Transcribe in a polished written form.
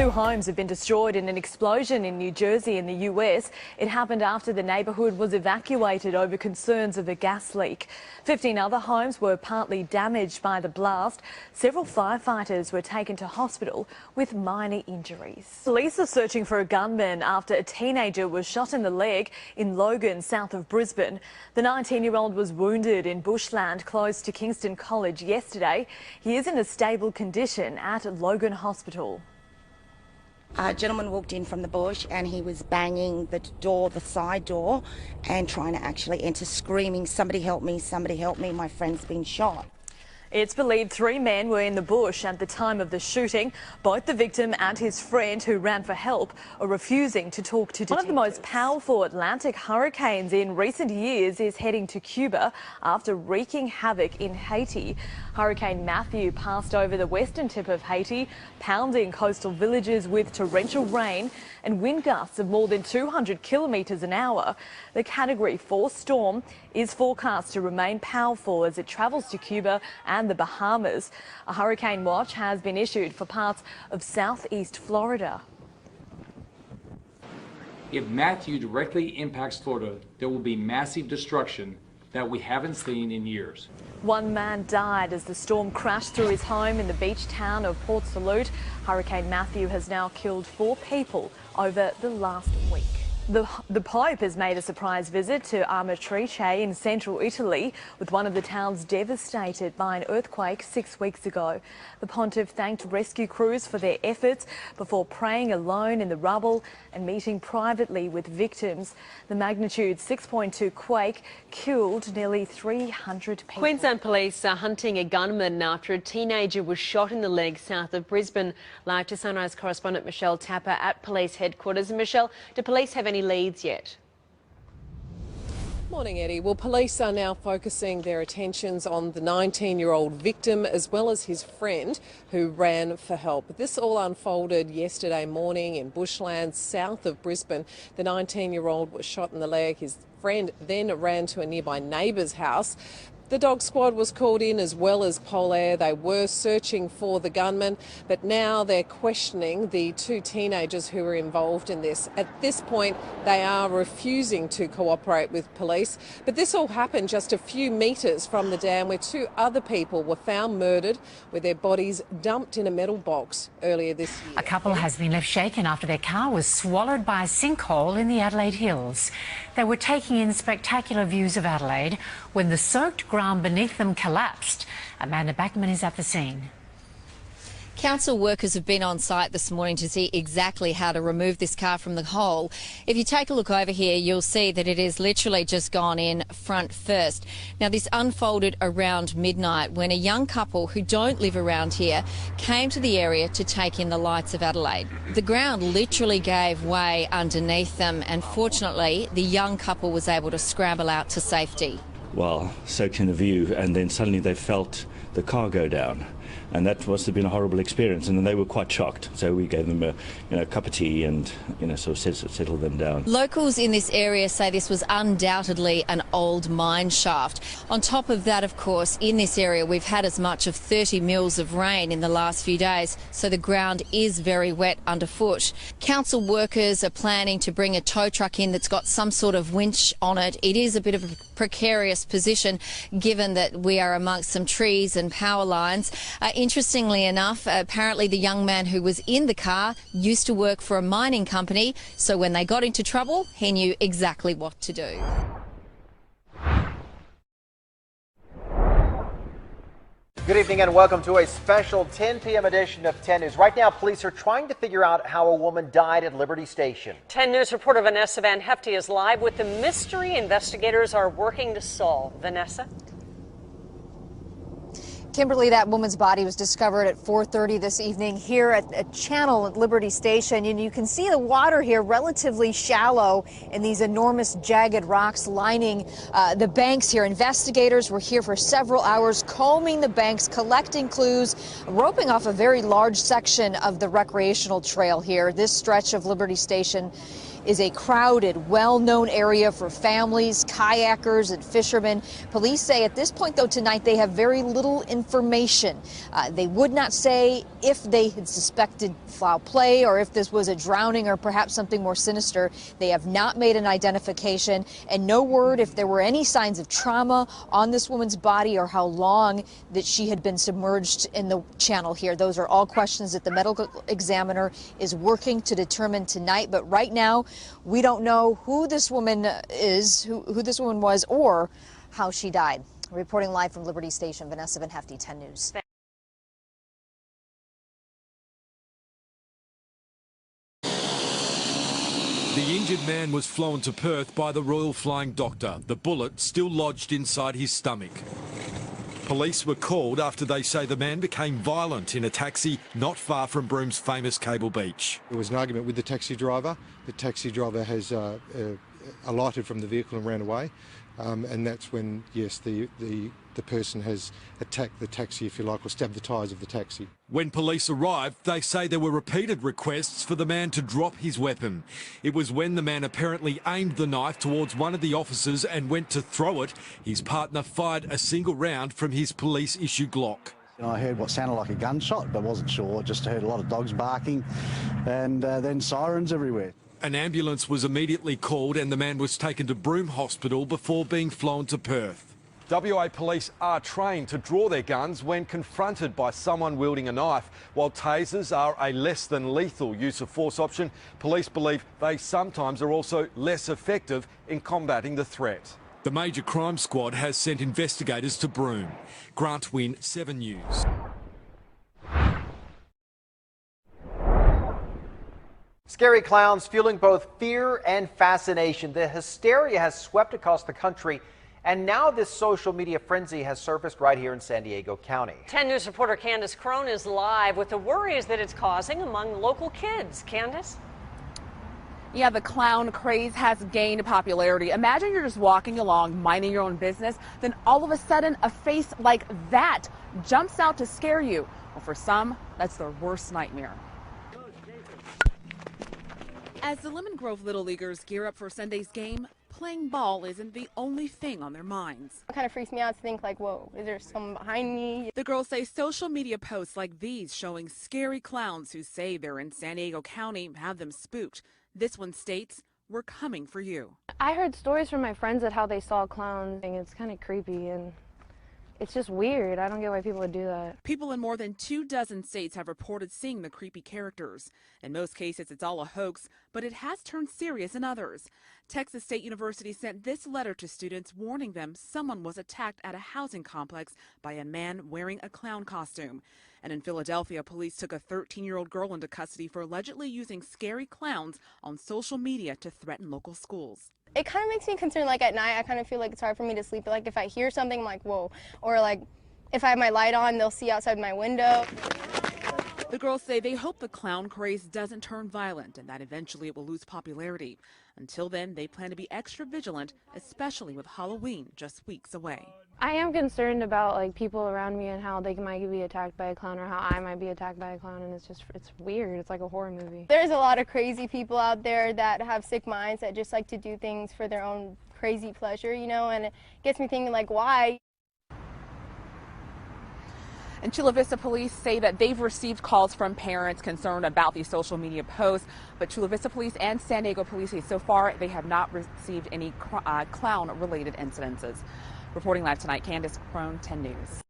Two homes have been destroyed in an explosion in New Jersey in the US. It happened after the neighbourhood was evacuated over concerns of a gas leak. 15 other homes were partly damaged by the blast. Several firefighters were taken to hospital with minor injuries. Police are searching for a gunman after a teenager was shot in the leg in Logan, south of Brisbane. The 19-year-old was wounded in bushland close to Kingston College yesterday. He is in a stable condition at Logan Hospital. A gentleman walked in from the bush and he was banging the door, the side door, and trying to actually enter, screaming, "Somebody help me, somebody help me, my friend's been shot." It's believed 3 men were in the bush at the time of the shooting. Both the victim and his friend who ran for help are refusing to talk to detectives. One of the most powerful Atlantic hurricanes in recent years is heading to Cuba after wreaking havoc in Haiti. Hurricane Matthew passed over the western tip of Haiti, pounding coastal villages with torrential rain and wind gusts of more than 200 kilometres an hour. The Category 4 storm is forecast to remain powerful as it travels to Cuba and the Bahamas. A hurricane watch has been issued for parts of southeast Florida. If Matthew directly impacts Florida, there will be massive destruction that we haven't seen in years. 1 man died as the storm crashed through his home in the beach town of Port Salut. Hurricane Matthew has now killed 4 people over the last week. The Pope has made a surprise visit to Amatrice in central Italy, with one of the towns devastated by an earthquake 6 weeks ago. The pontiff thanked rescue crews for their efforts before praying alone in the rubble and meeting privately with victims. The magnitude 6.2 quake killed nearly 300 people. Queensland police are hunting a gunman after a teenager was shot in the leg south of Brisbane. Live to Sunrise correspondent Michelle Tapper at police headquarters. And Michelle, do police have any leads yet? Morning, Eddie. Well, police are now focusing their attentions on the 19-year-old victim as well as his friend who ran for help. This all unfolded yesterday morning in bushlands south of Brisbane. The 19-year-old was shot in the leg. His friend then ran to a nearby neighbour's house. The dog squad was called in as well as Polair. They were searching for the gunman, but now they're questioning the 2 teenagers who were involved in this. At this point, they are refusing to cooperate with police. But this all happened just a few metres from the dam where 2 other people were found murdered with their bodies dumped in a metal box earlier this year. A couple has been left shaken after their car was swallowed by a sinkhole in the Adelaide Hills. They were taking in spectacular views of Adelaide when the soaked ground beneath them collapsed. Amanda Backman is at the scene. Council workers have been on site this morning to see exactly how to remove this car from the hole. If you take a look over here, you'll see that it is literally just gone in front first. Now, this unfolded around midnight when a young couple who don't live around here came to the area to take in the lights of Adelaide. The ground literally gave way underneath them, and fortunately, the young couple was able to scramble out to safety. Well, soaked in a view, and then suddenly they felt the car go down. And that must have been a horrible experience, and then they were quite shocked. So we gave them a cup of tea and sort of settled them down. Locals in this area say this was undoubtedly an old mine shaft. On top of that, of course, in this area we've had as much of 30 mils of rain in the last few days, so the ground is very wet underfoot. Council workers are planning to bring a tow truck in that's got some sort of winch on it. It is a bit of a precarious position given that we are amongst some trees and power lines. Interestingly enough, apparently the young man who was in the car used to work for a mining company, so when they got into trouble, he knew exactly what to do. Good evening and welcome to a special 10 p.m. edition of 10 News. Right now, police are trying to figure out how a woman died at Liberty Station. 10 News reporter Vanessa Van Hefty is live with the mystery investigators are working to solve. Vanessa? Kimberly, that woman's body was discovered at 4:30 this evening here at a channel at Liberty Station. And you can see the water here relatively shallow and these enormous jagged rocks lining the banks here. Investigators were here for several hours combing the banks, collecting clues, roping off a very large section of the recreational trail here. This stretch of Liberty Station is a crowded, well-known area for families, kayakers, and fishermen. Police say at this point, though, tonight they have very little information. They would not say if they had suspected foul play or if this was a drowning or perhaps something more sinister. They have not made an identification, and no word if there were any signs of trauma on this woman's body or how long that she had been submerged in the channel here. Those are all questions that the medical examiner is working to determine tonight. But right now, we don't know who this woman is, who this woman was, or how she died. Reporting live from Liberty Station, Vanessa Van Hefty, 10 News. The injured man was flown to Perth by the Royal Flying Doctor, the bullet still lodged inside his stomach. Police were called after they say the man became violent in a taxi not far from Broom's famous Cable Beach. There was an argument with the taxi driver. The taxi driver has alighted from the vehicle and ran away. And that's when, yes, the person has attacked the taxi, if you like, or stabbed the tyres of the taxi. When police arrived, they say there were repeated requests for the man to drop his weapon. It was when the man apparently aimed the knife towards one of the officers and went to throw it, his partner fired a single round from his police-issued Glock. I heard what sounded like a gunshot, but wasn't sure. Just heard a lot of dogs barking and then sirens everywhere. An ambulance was immediately called and the man was taken to Broome Hospital before being flown to Perth. WA police are trained to draw their guns when confronted by someone wielding a knife. While tasers are a less than lethal use of force option, police believe they sometimes are also less effective in combating the threat. The Major Crime Squad has sent investigators to Broome. Grant Wynn, 7 News. Scary clowns fueling both fear and fascination. The hysteria has swept across the country, and now this social media frenzy has surfaced right here in San Diego County. 10 News reporter Candace Crone is live with the worries that it's causing among local kids. Candace? Yeah, the clown craze has gained popularity. Imagine you're just walking along, minding your own business, then all of a sudden a face like that jumps out to scare you. Well, for some, that's their worst nightmare. As the Lemon Grove Little Leaguers gear up for Sunday's game, playing ball isn't the only thing on their minds. It kind of freaks me out to think like, whoa, is there someone behind me? The girls say social media posts like these showing scary clowns who say they're in San Diego County have them spooked. This one states, "We're coming for you." I heard stories from my friends at how they saw clowns, and it's kind of creepy and it's just weird. I don't get why people would do that. People in more than 24 states have reported seeing the creepy characters. In most cases, it's all a hoax, but it has turned serious in others. Texas State University sent this letter to students warning them someone was attacked at a housing complex by a man wearing a clown costume. And in Philadelphia, police took a 13-year-old girl into custody for allegedly using scary clowns on social media to threaten local schools. It kind of makes me concerned, like at night, I kind of feel like it's hard for me to sleep. Like if I hear something, I'm like, whoa. Or like if I have my light on, they'll see outside my window. The girls say they hope the clown craze doesn't turn violent and that eventually it will lose popularity. Until then, they plan to be extra vigilant, especially with Halloween just weeks away. I am concerned about like people around me and how they might be attacked by a clown or how I might be attacked by a clown, and it's weird. It's like a horror movie. There's a lot of crazy people out there that have sick minds that just like to do things for their own crazy pleasure, you know, and it gets me thinking like, why? And Chula Vista police say that they've received calls from parents concerned about these social media posts, but Chula Vista police and San Diego police say so far they have not received any clown-related incidences. Reporting live tonight, Candace Crone, 10 News.